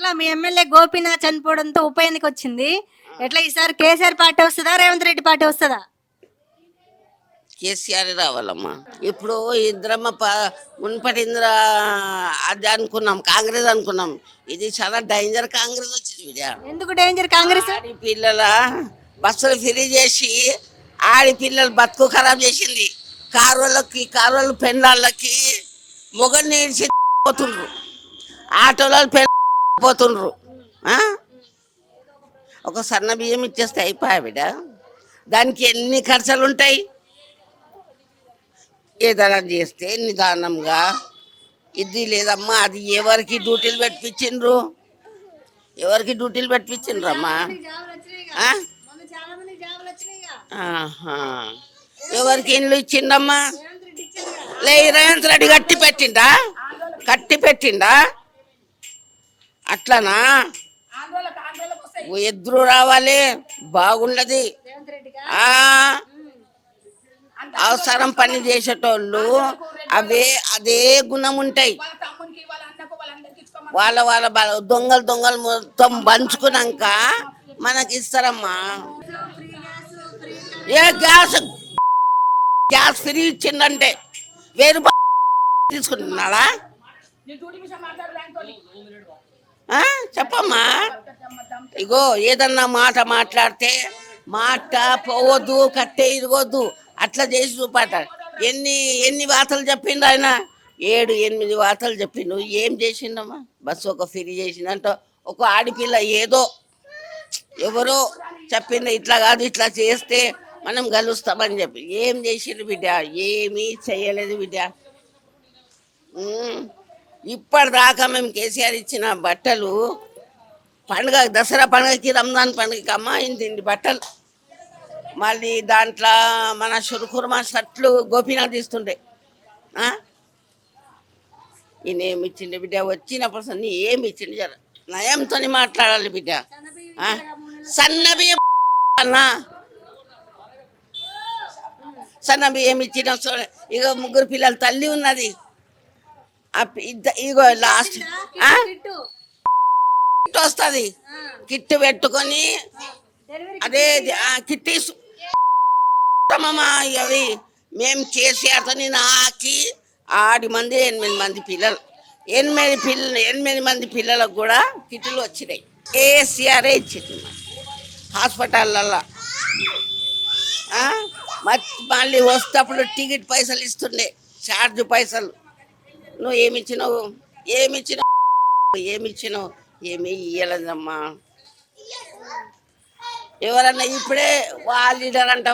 ఎట్లా మీ ఎమ్మెల్యే గోపీనాథ్ చనిపోవడంతో ఉప ఎన్నిక వచ్చింది. ఎట్లా ఈసారి కేసీఆర్ పార్టీ వస్తుందా, రేవంత్ రెడ్డి పార్టీ వస్తుందా? కేసీఆర్ రావాలమ్మా. ఇప్పుడు ఇంద్రమ్మ మున్పటి అది అనుకున్నాం, కాంగ్రెస్ అనుకున్నాం. ఇది చాలా డేంజర్ కాంగ్రెస్ వచ్చింది విద్యా. ఎందుకు డేంజర్ కాంగ్రెస్? పిల్లల బస్సులు ఫ్రీ చేసి ఆడపిల్లలు బతుకు ఖరాబ్ చేసింది. కారు పెళ్ళాళ్ళకి మొగన్ని పోతుండ్రు, ఆటోలో పోతుండ్రు. ఒక సన్న బియ్యం ఇచ్చేస్తే అయిపోయా బిడ్డ. దానికి ఎన్ని ఖర్చులు ఉంటాయి? ఏదైనా చేస్తే నిదానంగా. ఇది లేదమ్మా, అది ఎవరికి డ్యూటీలు పెట్టించిండ్రు? ఎవరికి డ్యూటీలు పెట్టించిండ్రు అమ్మా? ఎవరికి ఇండ్లు ఇచ్చిండమ్మా? రేవంత్ రెడ్డి కట్టి పెట్టిండా? అట్లనా? ఎదురు రావాలి, బాగుండదు. అవసరం పని చేసేటోళ్ళు అదే గుణం ఉంటాయి. వాళ్ళ దొంగలు మొత్తం పంచుకున్నాక మనకి ఇస్తారమ్మా. ఏ గ్యాస్ ఫ్రీ ఇచ్చిందంటే 1000 రూపాయలు తీసుకుంటున్నాడా? చెప్పమ్మా. ఇగో ఏదన్నా మాట మాట్లాడితే మాట పోవద్దు, కట్టే ఇరగొద్దు, అట్లా చేసి చూపాట. ఎన్ని వార్తలు చెప్పిండు ఆయన? 7-8 వార్తలు చెప్పిండు. ఏం చేసిండమ్మా? బస్సు ఒక ఫ్రీ చేసిందంట. ఒక ఆడపిల్ల ఏదో ఎవరో చెప్పిండు, ఇట్లా కాదు ఇట్లా చేస్తే మనం గెలుస్తామని చెప్పి. ఏం చేసిండు బిడ్డ? ఏమీ చేయలేదు బిడ్డ. ఇప్పటిదాకా మేము కేసీఆర్ ఇచ్చిన బట్టలు పండుగ, దసరా పండుగకి, రంజాన్ పండుగకి అమ్మ ఇంటి బట్టలు, మళ్ళీ దాంట్లో మన షురుకుర్మా షర్ట్లు గోపీనాథ్ ఇస్తుండే. ఈయన ఏమి ఇచ్చిండే బిడ్డ? వచ్చినప్పుడు ఏమి ఇచ్చిండు? జర నయంతో మాట్లాడాలి బిడ్డ. సన్న బియ్యం అన్నా, సన్న బియ్యం ఇచ్చిన. ఇగో 3 పిల్లల తల్లి ఉన్నది. ఇగో లాస్ట్ కిట్ వస్తుంది. కిట్ పెట్టుకొని అదే కిట్టి అవి మేము కేసీఆర్తో నాకి 8 మంది పిల్లలు, 8 మంది పిల్లలకు కూడా కిట్లు వచ్చినాయి. కేసీఆరే ఇచ్చింది హాస్పిటల్లో. మళ్ళీ వస్తేప్పుడు టికెట్ పైసలు ఇస్తుండే, ఛార్జ్ పైసలు. నువ్వు ఏమి ఇచ్చినావు? ఏమి ఇయ్యలేదమ్మా. ఎవరన్నా ఇప్పుడే వాళ్ళ లీడర్ అంట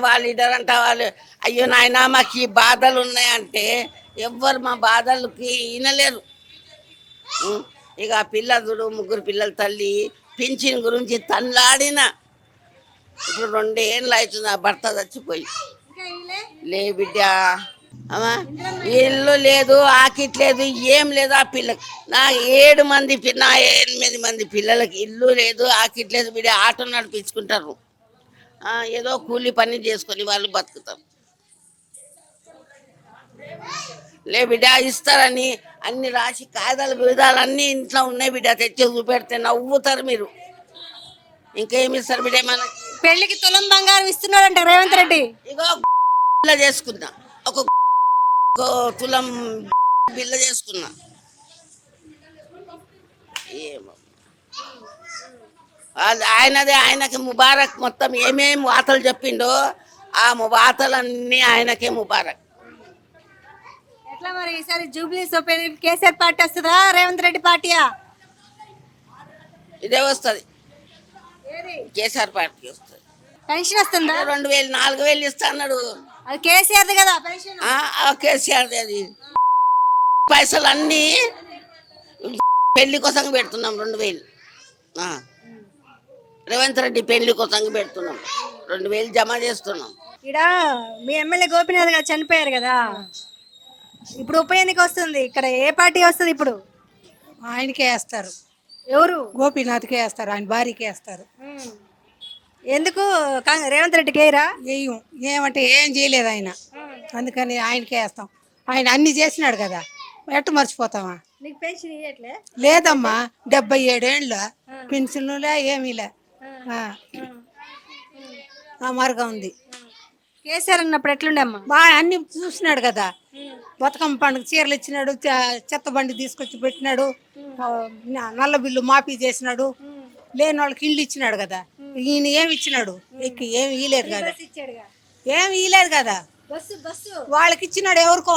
వాళ్ళు, అయ్యో నాయన మాకు ఈ బాధలు ఉన్నాయంటే ఎవ్వరు మా బాధలకి వినలేరు. ఇక ఆ పిల్లలు 3 పిల్లల తల్లి పింఛన్ గురించి తన్లాడిన. ఇప్పుడు 2 ఏళ్ళు అవుతుంది ఆ భర్త చచ్చిపోయి. లే బిడ్డ, అమ్మా ఇల్లు లేదు, ఆకిట్ లేదు, ఏం లేదు. ఆ పిల్లకి నా 8 మంది పిల్లలకి ఇల్లు లేదు, ఆకిట్ లేదు బిడ్డ. ఆటో నడిపించుకుంటారు, ఏదో కూలి పని చేసుకొని వాళ్ళు బతుకుతారు. లే బిడ్డ, ఇస్తారని అన్ని రాసి కాగితాలు బిడాలు అన్నీ ఇంట్లో ఉన్నాయి బిడ్డ. తెచ్చి చూపెడితే నవ్వుతారు మీరు. ఇంకేమి ఇస్తారు బిడ్డ? మనకి పెళ్లికి తులం బంగారం ఇస్తున్నాడంట రేవంత్ రెడ్డి. ఇగో చేసుకున్నా, ఒక తులం బిల్ల చేసుకున్నా. ఏమో ఆయనకి ముబారక్. మొత్తం ఏమేమి వార్తలు చెప్పిండో ఆ వార్తలన్నీ ఆయనకే ముబారక్. ఎట్లా మరి ఈసారి జూబ్లీస్ కేసీఆర్ పార్టీ వస్తుందా, రేవంత్ రెడ్డి పార్టీయా? ఇదే వస్తుంది, కేసీఆర్ పార్టీ వస్తుంది. పెన్షన్ వస్తుందా? 2000 4000 ఇస్తా అన్నాడు. అది కేసీఆర్ది కదా పెన్షన్? కేసీఆర్ది. అది పైసలు అన్నీ పెళ్లి కోసం పెడుతున్నాం. 2000 రేవంత్ రెడ్డి పెళ్లి కోసం పెడుతున్నాం. 2000 జమ చేస్తున్నాం. ఇక్కడ మీ ఎమ్మెల్యే గోపీనాథ్ గారు చనిపోయారు కదా, ఇప్పుడు ఉప ఎన్నిక వస్తుంది. ఇక్కడ ఏ పార్టీ వస్తుంది? ఇప్పుడు ఆయనకే వేస్తారు. ఎవరు? గోపీనాథ్కే వేస్తారు, ఆయన భార్యకే వేస్తారు. ఎందుకు రేవంత్ రెడ్డికి వేయరా? ఏమంటే ఏం చేయలేదు ఆయన, అందుకని ఆయనకే వేస్తాం. ఆయన అన్ని చేసినాడు కదా. ఎట్ట మర్చిపోతామా? నీకు పెన్షన్ ఇవ్వట్లే? లేదమ్మా, 77 ఏండ్ల పెన్షన్లులే ఏమీలే. అమరుగా ఉంది. కేసీఆర్ అన్నప్పుడు ఎట్లుండమ్మా? బాగా అన్ని చూసినాడు కదా, బతుకమ్మ పండుగ చీరలు ఇచ్చినాడు, చెత్త బండి తీసుకొచ్చి పెట్టినాడు, నల్ల బిల్లు మాఫీ చేసినాడు, లేని వాళ్ళకి ఇల్లు ఇచ్చినాడు కదా. ఈయన ఏమి ఇచ్చినాడు? ఏమి ఇయ్యలేదు కదా, ఇచ్చాడుగా ఏమి ఇయ్యలేదు కదా. బస్సు బస్సు వాళ్ళకి ఇచ్చినాడు ఎవరికో,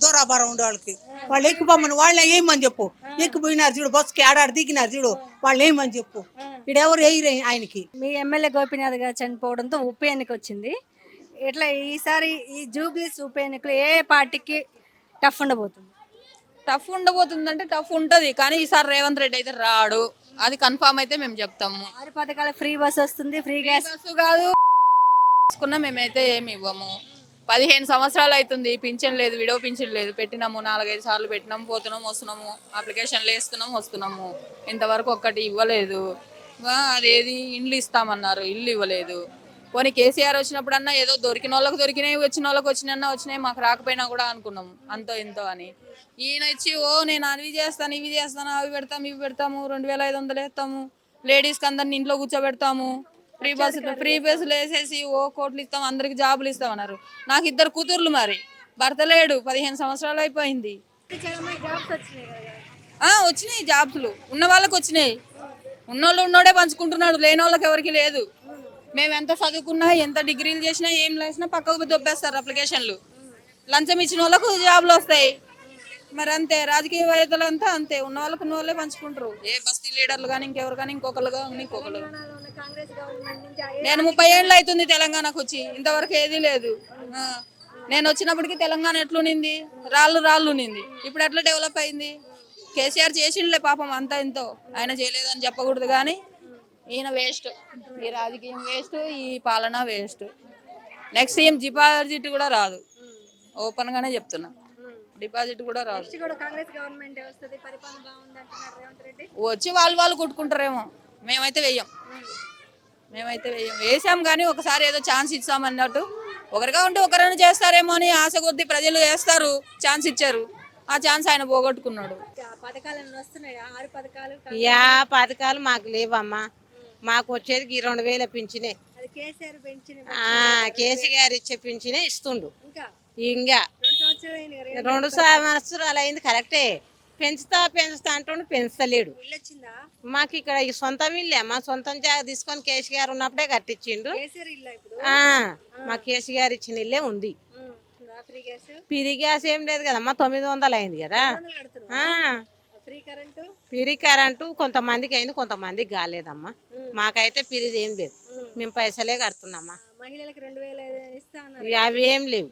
దూరాభారం ఉండే వాళ్ళకి. వాళ్ళు ఎక్కిపోమని వాళ్ళని ఏమని చెప్పు. ఎక్కిపోయినారు చూడు, బస్సుకి ఆడాడు దిగినారు చూడు, వాళ్ళు ఏమని చెప్పు. ఈడెవరు వేయరు ఆయనకి. మీ ఎమ్మెల్యే గోపీనాథ్ గారు చనిపోవడంతో ఉప ఎన్నిక వచ్చింది. ఇట్లా ఈసారి ఈ జూబ్లీస్ ఉప ఎన్నికలు ఏ పార్టీకి టఫ్ ఉండబోతుంది? టఫ్ ఉండబోతుందంటే టఫ్ ఉంటుంది, కానీ ఈసారి రేవంత్ రెడ్డి అయితే రాడు, అది కన్ఫామ్ అయితే మేము చెప్తాము. 6 పథకాల ఫ్రీ బస్ వస్తుంది, ఫ్రీ గ్యాస్. బస్సు కాదు తీసుకున్నా మేమైతే ఏమి ఇవ్వము. 15 సంవత్సరాలు అవుతుంది, పింఛన్ లేదు, విడో పింఛన్ లేదు. పెట్టినాము 4-5 సార్లు పెట్టినాము, పోతున్నాము వస్తున్నాము, అప్లికేషన్లు వేస్తున్నాము వస్తున్నాము, ఇంతవరకు ఒక్కటి ఇవ్వలేదు. అదేది ఇండ్లు ఇస్తామన్నారు, ఇల్లు ఇవ్వలేదు. పోనీ కేసీఆర్ వచ్చినప్పుడన్నా ఏదో దొరికిన వాళ్ళకి దొరికినాయి, వచ్చిన వాళ్ళకి వచ్చినాయి, మాకు రాకపోయినా కూడా అనుకున్నాము అంతో ఇంతో అని. ఈయన వచ్చి నేను అవి చేస్తాను ఇవి చేస్తాను, అవి పెడతాము ఇవి పెడతాము, 2500 వేస్తాము, లేడీస్కి అందరిని ఇంట్లో కూర్చోబెడతాము, ఫ్రీ బస్సులు వేసేసి కోట్లు ఇస్తాం, అందరికి జాబులు ఇస్తామన్నారు. నాకు 2 కూతుర్లు, మరి భర్త లేడు, 15 సంవత్సరాలు అయిపోయింది. వచ్చినాయి జాబ్స్లు, ఉన్న వాళ్ళకి వచ్చినాయి, ఉన్నోడే పంచుకుంటున్నాడు, లేని వాళ్ళకి ఎవరికి లేదు. మేము ఎంత చదువుకున్నా ఎంత డిగ్రీలు చేసినా ఏం చేసినా పక్కకు దొబ్బేస్తారు అప్లికేషన్లు. లంచం ఇచ్చిన వాళ్ళకు జాబులు వస్తాయి, మరి అంతే. రాజకీయవేత్తలు అంతా అంతే, ఉన్న వాళ్ళకు ఉన్న వాళ్ళే పంచుకుంటారు. ఏ బస్తీ లీడర్లు కానీ ఇంకెవరు కానీ ఇంకొకరు. నేను 30 ఏళ్ళు అవుతుంది తెలంగాణకు వచ్చి, ఇంతవరకు ఏదీ లేదు. నేను వచ్చినప్పటికీ తెలంగాణ ఎట్లునింది? రాళ్ళు ఉన్నింది. ఇప్పుడు ఎట్లా డెవలప్ అయింది? కేసీఆర్ చేసిండులే పాపం అంతా ఇంతో, ఆయన చేయలేదని చెప్పకూడదు, కానీ ఈయన వేస్ట్, ఈ రాజకీయం వేస్ట్, ఈ పాలన వేస్ట్. నెక్స్ట్ ఏం డిపాజిట్ కూడా రాదు, ఓపెన్ గానే చెప్తున్నా, డిపాజిట్ కూడా రాదు. వచ్చి వాళ్ళు కొట్టుకుంటారేమో, మేమైతే వెయ్యం. వేసాం కానీ ఒకసారి ఏదో ఛాన్స్ ఇచ్చాం అన్నట్టు, ఒకరిగా ఉంటే ఒకరైనా చేస్తారేమో అని ఆశ కొద్దీ ప్రజలు వేస్తారు, ఛాన్స్ ఇచ్చారు, ఆ ఛాన్స్ ఆయన పోగొట్టుకున్నాడు. పథకాలు మాకు లేవమ్మా, మాకు వచ్చేది 2000 పింఛనే. కేసీఆర్ ఇచ్చే పింఛనే ఇస్తుండు. ఇంకా 2 సంవత్సరాలు అయింది, కరెక్టే. పెంచుతా అంటుండు, పెంచలేడు. మాకు ఇక్కడ ఈ సొంతం ఇల్లే, మా సొంతం జాగా తీసుకొని కేసీఆర్ ఉన్నప్పుడే కట్టించిండు. మా కేసీఆర్ ఇచ్చిన ఇల్లే ఉంది. ఫ్రీ గ్యాస్ ఏం లేదు కదమ్మా, 900 అయింది కదా. ఫ్రీ కరెంటు కొంతమందికి అయింది, కొంతమందికి కాలేదమ్మా. మాకైతే ఫ్రీది ఏం లేదు, మేము పైసలే కడుతున్నామా. అవి ఏం లేవు.